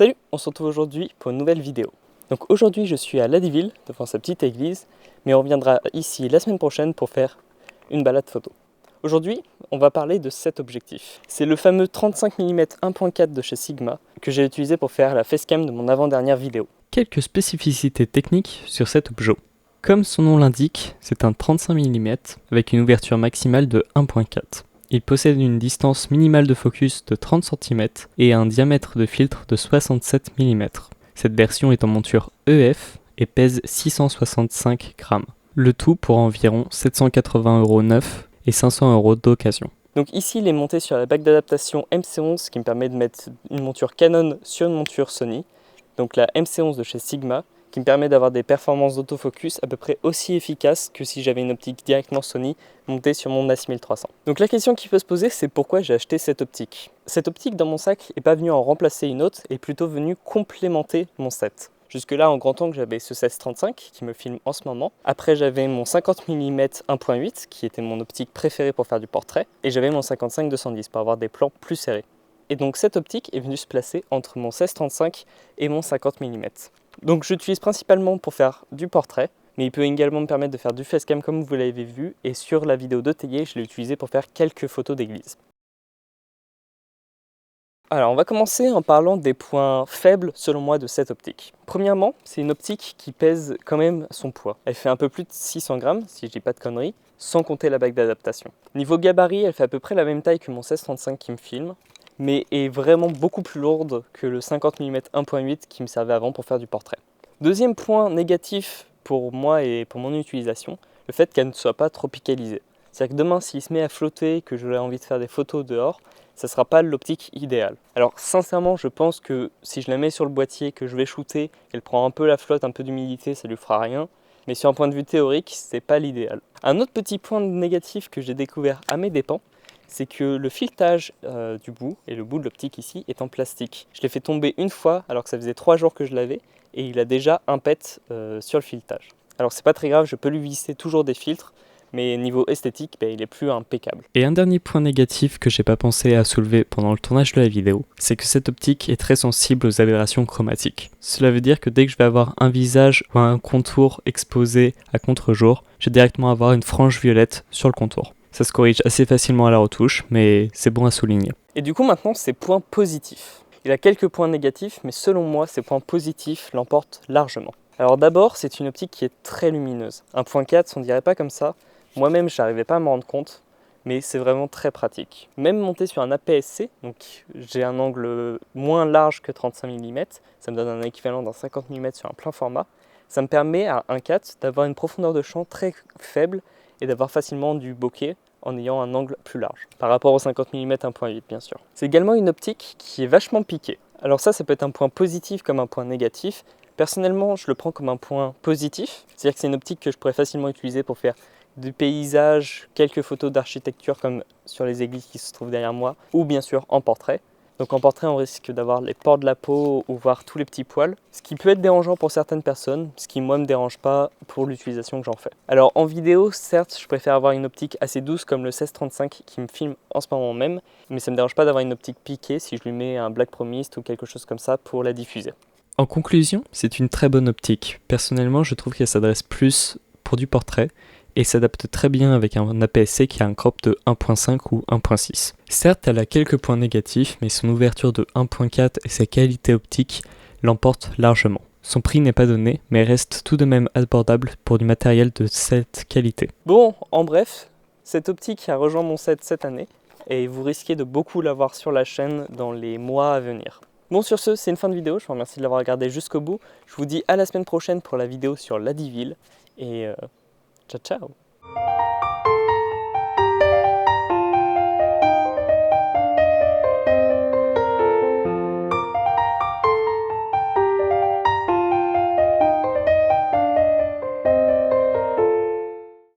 Salut, on se retrouve aujourd'hui pour une nouvelle vidéo. Donc aujourd'hui je suis à Ladiville, devant sa petite église, mais on reviendra ici la semaine prochaine pour faire une balade photo. Aujourd'hui, on va parler de cet objectif. C'est le fameux 35 mm 1.4 de chez Sigma que j'ai utilisé pour faire la facecam de mon avant-dernière vidéo. Quelques spécificités techniques sur cet objet. Comme son nom l'indique, c'est un 35 mm avec une ouverture maximale de 1.4. Il possède une distance minimale de focus de 30 cm et un diamètre de filtre de 67 mm. Cette version est en monture EF et pèse 665 grammes. Le tout pour environ 780 € neuf et 500 € d'occasion. Donc ici il est monté sur la bague d'adaptation MC11 qui me permet de mettre une monture Canon sur une monture Sony. Donc la MC11 de chez Sigma, qui me permet d'avoir des performances d'autofocus à peu près aussi efficaces que si j'avais une optique directement Sony montée sur mon A6300. Donc la question qui peut se poser, c'est pourquoi j'ai acheté cette optique. Cette optique dans mon sac n'est pas venue en remplacer une autre, est plutôt venue complémenter mon set. Jusque là en grand angle j'avais ce 16-35 qui me filme en ce moment. Après j'avais mon 50 mm 1.8 qui était mon optique préférée pour faire du portrait. Et j'avais mon 55-210 pour avoir des plans plus serrés. Et donc cette optique est venue se placer entre mon 16-35 et mon 50 mm. Donc je l'utilise principalement pour faire du portrait, mais il peut également me permettre de faire du facecam comme vous l'avez vu, et sur la vidéo de Théier, je l'ai utilisé pour faire quelques photos d'église. Alors on va commencer en parlant des points faibles selon moi de cette optique. Premièrement, c'est une optique qui pèse quand même son poids. Elle fait un peu plus de 600 grammes, si je dis pas de conneries, sans compter la bague d'adaptation. Niveau gabarit, elle fait à peu près la même taille que mon 16-35 qui me filme, mais est vraiment beaucoup plus lourde que le 50 mm 1.8 qui me servait avant pour faire du portrait. Deuxième point négatif pour moi et pour mon utilisation, le fait qu'elle ne soit pas tropicalisée. C'est-à-dire que demain, s'il se met à flotter, que j'aurai envie de faire des photos dehors, ça ne sera pas l'optique idéale. Alors sincèrement, je pense que si je la mets sur le boîtier, que je vais shooter, qu'elle prend un peu la flotte, un peu d'humidité, ça lui fera rien. Mais sur un point de vue théorique, c'est pas l'idéal. Un autre petit point négatif que j'ai découvert à mes dépens, c'est que le filetage du bout, et le bout de l'optique ici, est en plastique. Je l'ai fait tomber une fois alors que ça faisait 3 jours que je l'avais, et il a déjà un pet sur le filetage. Alors c'est pas très grave, je peux lui visser toujours des filtres, mais niveau esthétique, il est plus impeccable. Et un dernier point négatif que j'ai pas pensé à soulever pendant le tournage de la vidéo, c'est que cette optique est très sensible aux aberrations chromatiques. Cela veut dire que dès que je vais avoir un visage ou un contour exposé à contre-jour, je vais directement avoir une frange violette sur le contour. Ça se corrige assez facilement à la retouche, mais c'est bon à souligner. Et du coup maintenant, ces points positifs. Il a quelques points négatifs, mais selon moi, ces points positifs l'emportent largement. Alors d'abord, c'est une optique qui est très lumineuse. 1.4, on dirait pas comme ça. Moi-même, je n'arrivais pas à me rendre compte, mais c'est vraiment très pratique. Même monté sur un APS-C, donc j'ai un angle moins large que 35 mm, ça me donne un équivalent d'un 50 mm sur un plein format, ça me permet à 1.4 d'avoir une profondeur de champ très faible et d'avoir facilement du bokeh en ayant un angle plus large, par rapport au 50 mm 1.8 bien sûr. C'est également une optique qui est vachement piquée. Alors ça peut être un point positif comme un point négatif. Personnellement, je le prends comme un point positif, c'est-à-dire que c'est une optique que je pourrais facilement utiliser pour faire du paysage, quelques photos d'architecture comme sur les églises qui se trouvent derrière moi, ou bien sûr en portrait. Donc en portrait, on risque d'avoir les pores de la peau ou voir tous les petits poils, ce qui peut être dérangeant pour certaines personnes, ce qui moi me dérange pas pour l'utilisation que j'en fais. Alors en vidéo, certes, je préfère avoir une optique assez douce comme le 16-35 qui me filme en ce moment même, mais ça me dérange pas d'avoir une optique piquée si je lui mets un Black Promised ou quelque chose comme ça pour la diffuser. En conclusion, c'est une très bonne optique. Personnellement, je trouve qu'elle s'adresse plus pour du portrait et s'adapte très bien avec un APS-C qui a un crop de 1.5 ou 1.6. Certes, elle a quelques points négatifs, mais son ouverture de 1.4 et sa qualité optique l'emportent largement. Son prix n'est pas donné, mais reste tout de même abordable pour du matériel de cette qualité. Bon, en bref, cette optique a rejoint mon set cette année, et vous risquez de beaucoup l'avoir sur la chaîne dans les mois à venir. Bon, sur ce, c'est une fin de vidéo, je vous remercie de l'avoir regardé jusqu'au bout. Je vous dis à la semaine prochaine pour la vidéo sur Ladiville, et ciao ciao.